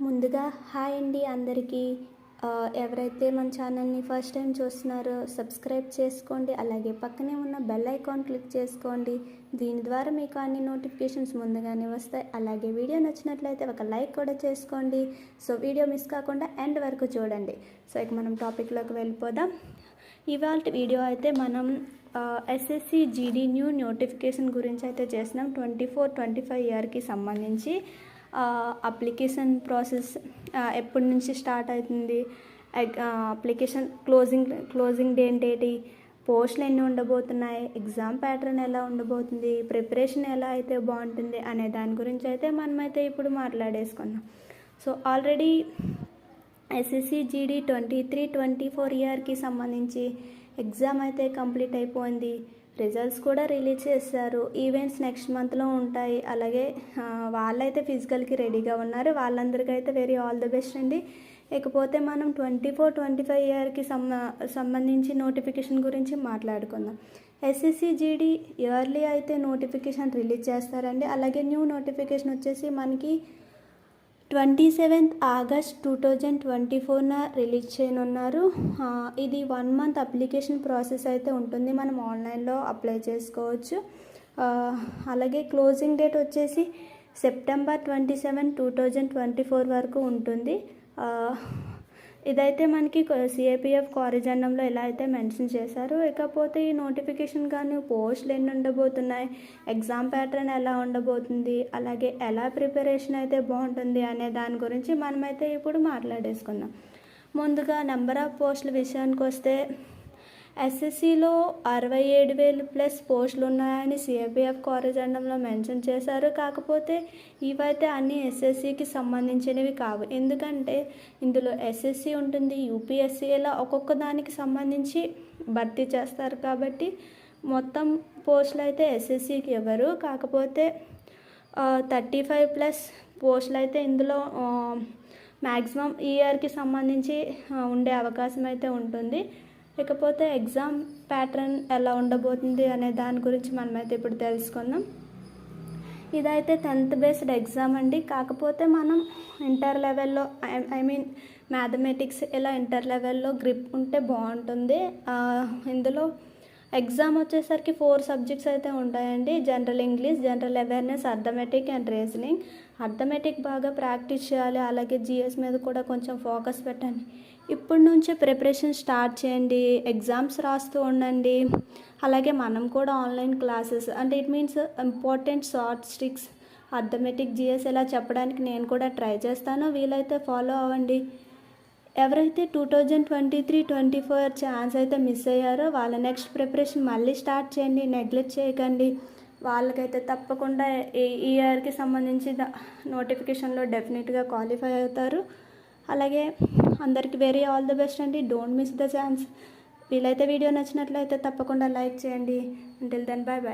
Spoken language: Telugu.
ముందుగా హాయ్ అండి అందరికీ. ఎవరైతే మన ఛానల్ని ఫస్ట్ టైం చూస్తున్నారో సబ్స్క్రైబ్ చేసుకోండి, అలాగే పక్కనే ఉన్న బెల్ ఐకాన్ క్లిక్ చేసుకోండి. దీని ద్వారా మీకు అన్ని నోటిఫికేషన్స్ ముందుగానే వస్తాయి. అలాగే వీడియో నచ్చినట్లయితే ఒక లైక్ కూడా చేసుకోండి. సో వీడియో మిస్ కాకుండా ఎండ్ వరకు చూడండి. సో ఇక మనం టాపిక్లోకి వెళ్ళిపోదాం. ఇవాళ వీడియో అయితే మనం ఎస్ఎస్సి జీడీ న్యూ నోటిఫికేషన్ గురించి అయితే చేసినాం. 24-25 ఇయర్కి సంబంధించి అప్లికేషన్ ప్రాసెస్ ఎప్పటి నుంచి స్టార్ట్ అవుతుంది, అప్లికేషన్ క్లోజింగ్ డేట్ ఏంటి, పోస్టులు ఎన్ని ఉండబోతున్నాయి, ఎగ్జామ్ ప్యాటర్న్ ఎలా ఉండబోతుంది, ప్రిపరేషన్ ఎలా అయితే బాగుంటుంది అనే దాని గురించి అయితే మనమైతే ఇప్పుడు మాట్లాడేసుకున్నాం. సో ఆల్రెడీ ఎస్ఎస్సి జీడీ 23-24 ఇయర్కి సంబంధించి ఎగ్జామ్ అయితే కంప్లీట్ అయిపోయింది. రిజల్ట్స్ కూడా రిలీజ్ చేశారు. ఈవెంట్స్ నెక్స్ట్ మంత్లో ఉంటాయి. అలాగే వాళ్ళైతే ఫిజికల్కి రెడీగా ఉన్నారు. వాళ్ళందరికీ అయితే వెరీ ఆల్ ది బెస్ట్ అండి. ఇకపోతే మనం 24-25 ఇయర్కి సంబంధించి నోటిఫికేషన్ గురించి మాట్లాడుకుందాం. ఎస్ఎస్సి జీడీ ఇయర్లీ అయితే నోటిఫికేషన్ రిలీజ్ చేస్తారండి. అలాగే న్యూ నోటిఫికేషన్ వచ్చేసి మనకి 27th ఆగస్ట్ 2024 రిలీజ్ చేయనున్నారు. ఇది 1 month అప్లికేషన్ ప్రాసెస్ అయితే ఉంటుంది. మనం ఆన్లైన్లో అప్లై చేసుకోవచ్చు. అలాగే క్లోజింగ్ డేట్ వచ్చేసి September 27, 2024 వరకు ఉంటుంది. ఇదైతే మనకి సిఐపిఎఫ్ కార్యజండంలో ఎలా అయితే మెన్షన్ చేశారో. ఇకపోతే ఈ నోటిఫికేషన్ కానీ పోస్టులు ఎన్ని ఉండబోతున్నాయి, ఎగ్జామ్ ప్యాటర్న్ ఎలా ఉండబోతుంది, అలాగే ఎలా ప్రిపరేషన్ అయితే బాగుంటుంది అనే దాని గురించి మనమైతే ఇప్పుడు మాట్లాడేసుకుందాం. ముందుగా నెంబర్ ఆఫ్ పోస్టుల విషయానికి వస్తే ఎస్ఎస్సిలో 67,000+ పోస్టులు ఉన్నాయని సిఐపిఎఫ్ కార్యజండంలో మెన్షన్ చేశారు. కాకపోతే ఇవైతే అన్ని ఎస్ఎస్సికి సంబంధించినవి కావు. ఎందుకంటే ఇందులో ఎస్ఎస్సి ఉంటుంది, యూపీఎస్సి, ఇలా ఒక్కొక్క దానికి సంబంధించి భర్తీ చేస్తారు. కాబట్టి మొత్తం పోస్టులు అయితే ఎస్ఎస్సికి ఇవ్వరు. కాకపోతే 35+ పోస్టులు అయితే ఇందులో మ్యాక్సిమం ఈ ఇయర్కి సంబంధించి ఉండే అవకాశం అయితే ఉంటుంది. ఇకపోతే ఎగ్జామ్ ప్యాటర్న్ ఎలా ఉండబోతుంది అనే దాని గురించి మనమైతే ఇప్పుడు తెలుసుకుందాం. ఇదైతే 10th బేస్డ్ ఎగ్జామ్ అండి. కాకపోతే మనం ఇంటర్ లెవెల్లో మ్యాథమెటిక్స్ ఇలా ఇంటర్ లెవెల్లో గ్రిప్ ఉంటే బాగుంటుంది. ఇందులో ఎగ్జామ్ వచ్చేసరికి 4 సబ్జెక్ట్స్ అయితే ఉంటాయండి. General English, general awareness, arithmetic and reasoning. Arithmetic బాగా ప్రాక్టీస్ చేయాలి. అలాగే జిఎస్ మీద కూడా కొంచెం ఫోకస్ పెట్టండి. ఇప్పటి నుంచే ప్రిపరేషన్ స్టార్ట్ చేయండి. ఎగ్జామ్స్ రాస్తూ ఉండండి. అలాగే మనం కూడా ఆన్లైన్ క్లాసెస్ అంటే it means important short tricks, arithmetic, GS ఇలా చెప్పడానికి నేను కూడా ట్రై చేస్తాను. వీలైతే ఫాలో అవ్వండి. ఎవరైతే 2023-24 ఛాన్స్ అయితే మిస్ అయ్యారో వాళ్ళ నెక్స్ట్ ప్రిపరేషన్ మళ్ళీ స్టార్ట్ చేయండి. నెగ్లెక్ట్ చేయకండి. వాళ్ళకైతే తప్పకుండా ఈ ఇయర్కి సంబంధించి నోటిఫికేషన్లో డెఫినెట్గా క్వాలిఫై అవుతారు. అలాగే అందరికీ వెరీ ఆల్ ది బెస్ట్ అండి. Don't miss the chance. వీలైతే వీడియో నచ్చినట్లయితే తప్పకుండా లైక్ చేయండి. Until then bye by.